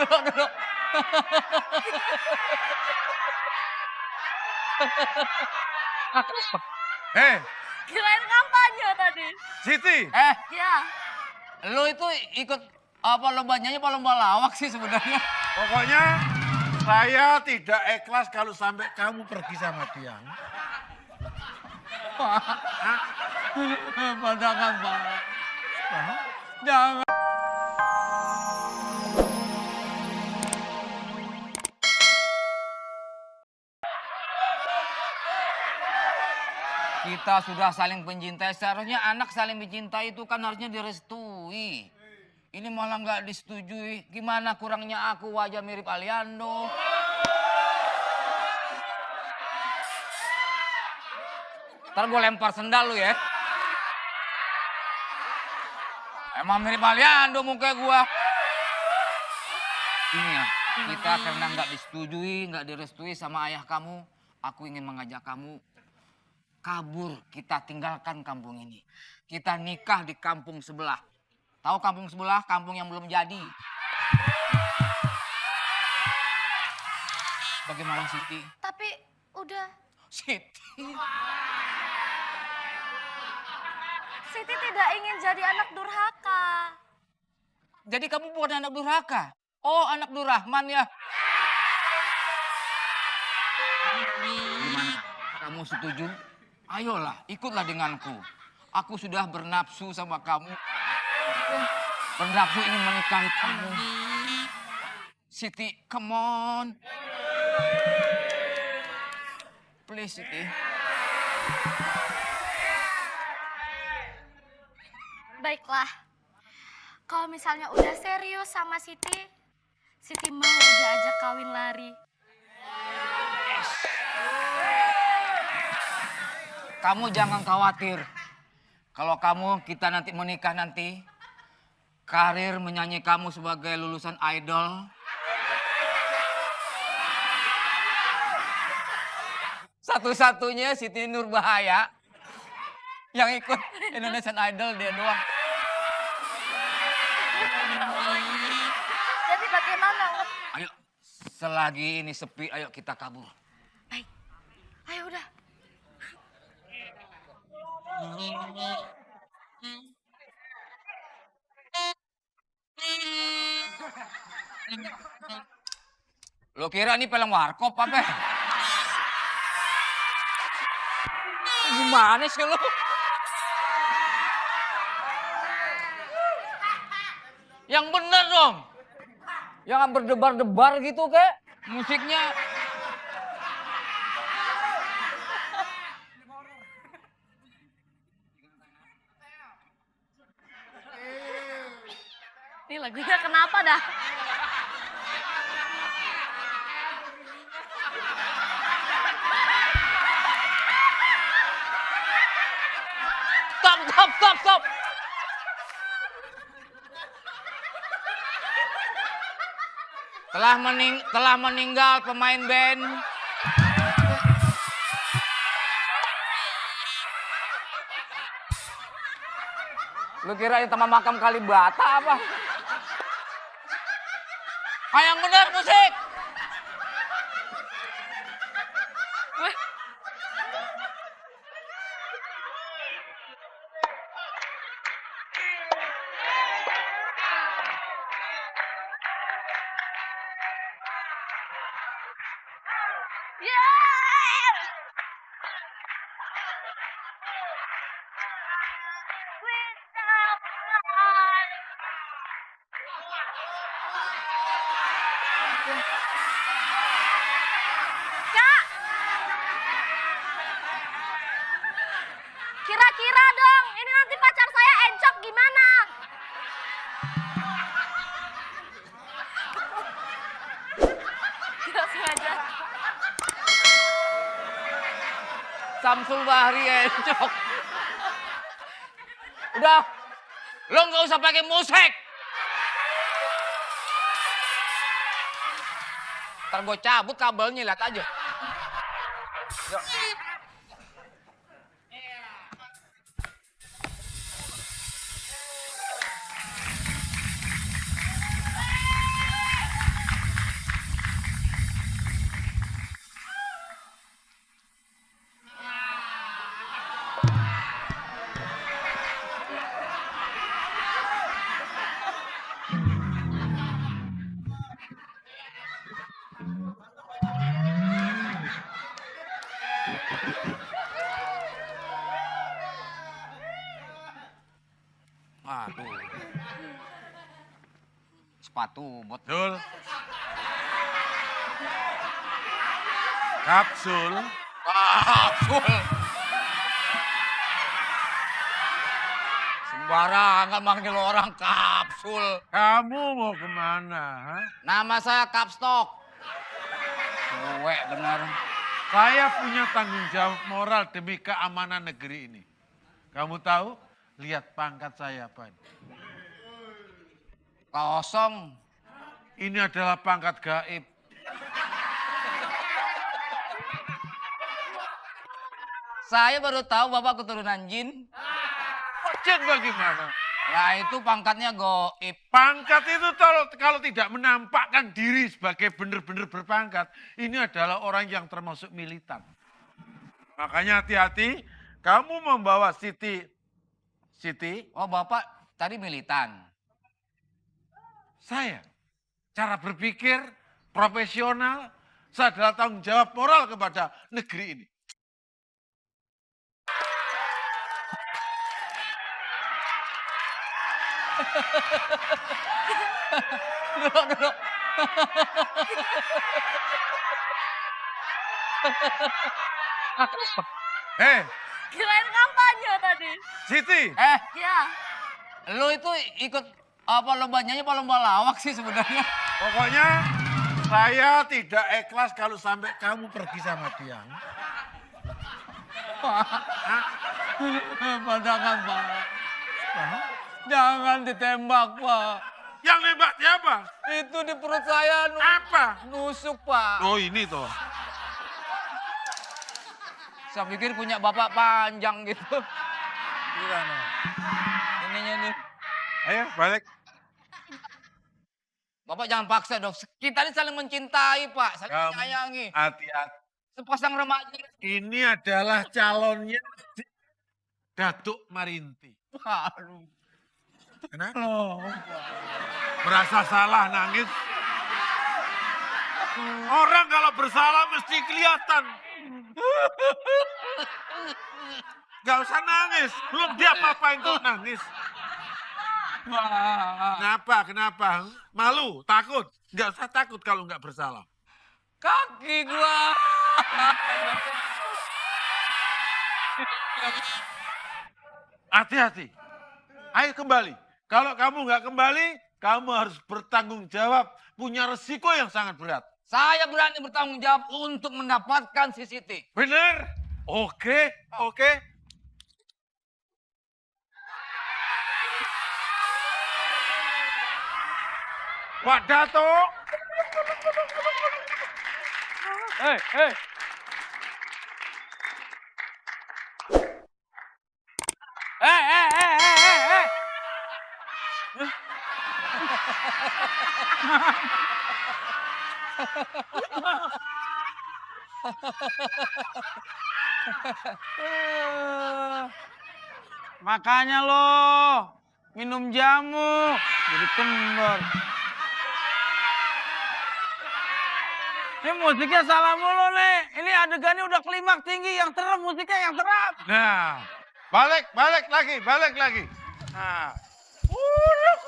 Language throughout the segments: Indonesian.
duduk. Eh, Kirain kampanye tadi. Siti. Ya. Lu itu ikut apa lomba nyanyi apa lomba lawak sih sebenarnya? Pokoknya saya tidak ikhlas kalau sampai kamu pergi sama dia. Pandangan Pak. Jangan. Kita sudah saling mencintai. Seharusnya anak saling mencintai itu kan harusnya direstui. Ini malah nggak disetujui. Gimana kurangnya aku wajah mirip Aliando. Ntar gue lempar sendal lu ya. Emang mirip Aliando muka gue. Ini ya, kita karena nggak disetujui, nggak direstui sama ayah kamu. Aku ingin mengajak kamu kabur, kita tinggalkan kampung ini. Kita nikah di kampung sebelah. Tahu kampung sebelah, kampung yang belum jadi. Bagaimana Siti? Tapi udah. Siti. Siti tidak ingin jadi anak durhaka. Jadi kamu bukan anak durhaka? Oh, anak Durrahman ya? Gimana? Kamu setuju? Ayolah, ikutlah denganku. Aku sudah bernafsu sama kamu. Bernafsu ingin menikahi kamu. Siti, come on. Please, Siti. Baiklah. Kalau misalnya udah serius sama Siti, Siti mau diajak kawin lari. Kamu jangan khawatir. Kalau kita nanti menikah nanti, karir menyanyi kamu sebagai lulusan idol. Satu-satunya Siti Nurbahaya yang ikut Indonesian Idol dia doang. Jadi bagaimana? Ayo, selagi ini sepi, ayo kita kabur. Baik, ayo udah. Lo kira ini film warkop apa? Gimana sih lo? Yang bener dong. Jangan berdebar-debar gitu kek. Musiknya. Ini lagunya kenapa dah? Stop. Telah meninggal pemain band. Lu kira ini taman makam Kalibata apa? Ayo yang benar musik. Kak! Kira-kira dong, ini nanti pacar saya encok gimana? Tidak sengaja. Samsul Bahri encok. Udah, lo nggak usah pakai musik. Ntar gue cabut kabelnya, lihat aja. Yuk. Sepatu. Sepatu, Betul. Kapsul. Kapsul. Sembarangan manggil orang kapsul. Kamu mau kemana? Ha? Nama saya Kapstok. Cewek benar. Saya punya tanggung jawab moral demi keamanan negeri ini. Kamu tahu? Lihat pangkat saya, Pak. Kosong. Ini adalah pangkat gaib. Saya baru tahu Bapak keturunan jin. Jin bagaimana? Nah itu pangkatnya goib. Pangkat itu kalau tidak menampakkan diri sebagai benar-benar berpangkat, ini adalah orang yang termasuk militan. Makanya hati-hati, kamu membawa Siti. Oh Bapak tadi militan. Saya, cara berpikir profesional, saya adalah tanggung jawab moral kepada negeri ini. Duduk. Kirain kampanye tadi. Siti, Ya. Lu itu ikut apa lomba nyanyi apa lomba lawak sih sebenarnya? pokoknya saya tidak ikhlas kalau sampai kamu pergi sama dia. Pandangan Pak. Jangan ditembak Pak. Yang nembak siapa? Itu di perut saya Apa? nusuk Pak. Oh ini toh. Saya pikir punya bapak panjang gitu. Gimana? Ininya nih. Ayo balik. Bapak jangan paksa dong. Kita ini saling mencintai Pak. Saling Kamu menyayangi. hati-hati. Sepasang remaja. Ini adalah calonnya Datuk Marinti. Aduh. Kenapa? Merasa salah nangis. Orang kalau bersalah mesti kelihatan. Gak usah nangis. Belum dia apa-apain kok nangis. Kenapa? Malu? Takut? Gak usah takut kalau gak bersalah. Kaki gua. Hati-hati. Ayo kembali. Kalau kamu nggak kembali, kamu harus bertanggung jawab. Punya resiko yang sangat berat. Saya berani bertanggung jawab untuk mendapatkan si Siti. Bener? Oke. Pak Datuk. Hei. Makanya lo minum jamu jadi kendor. Ini musiknya salah mulu nih. Ini adegannya udah klimaks tinggi, yang terap musiknya yang terap. Nah, balik lagi. Nah. Uluk.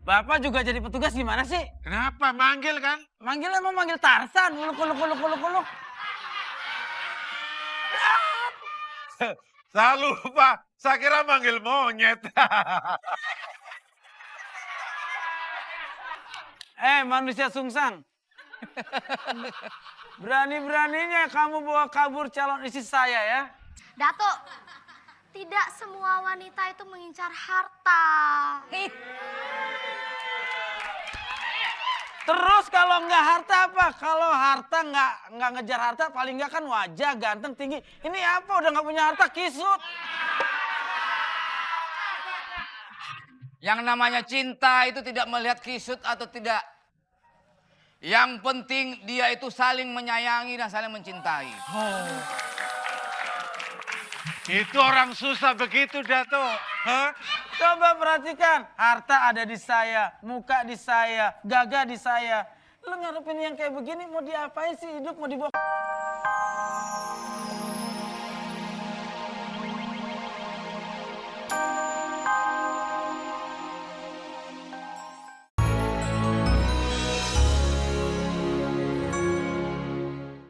Bapak juga jadi petugas gimana sih? Kenapa? Manggil kan? Manggilnya emang manggil Tarsan, uluk. Saya lupa, saya kira manggil monyet. Manusia sungsang. Berani-beraninya kamu bawa kabur calon istri saya ya? Datuk, tidak semua wanita itu mengincar harta. Terus kalau nggak harta apa? Kalau harta nggak ngejar harta, paling nggak kan wajah ganteng tinggi. Ini apa? Udah nggak punya harta, kisut. Yang namanya cinta itu tidak melihat kisut atau tidak. Yang penting dia itu saling menyayangi dan saling mencintai. Itu orang susah begitu, Datuk. Hah? Coba perhatikan, harta ada di saya, muka di saya, gagah di saya. Lu ngarepin yang kayak begini mau diapain sih? Hidup mau dibawa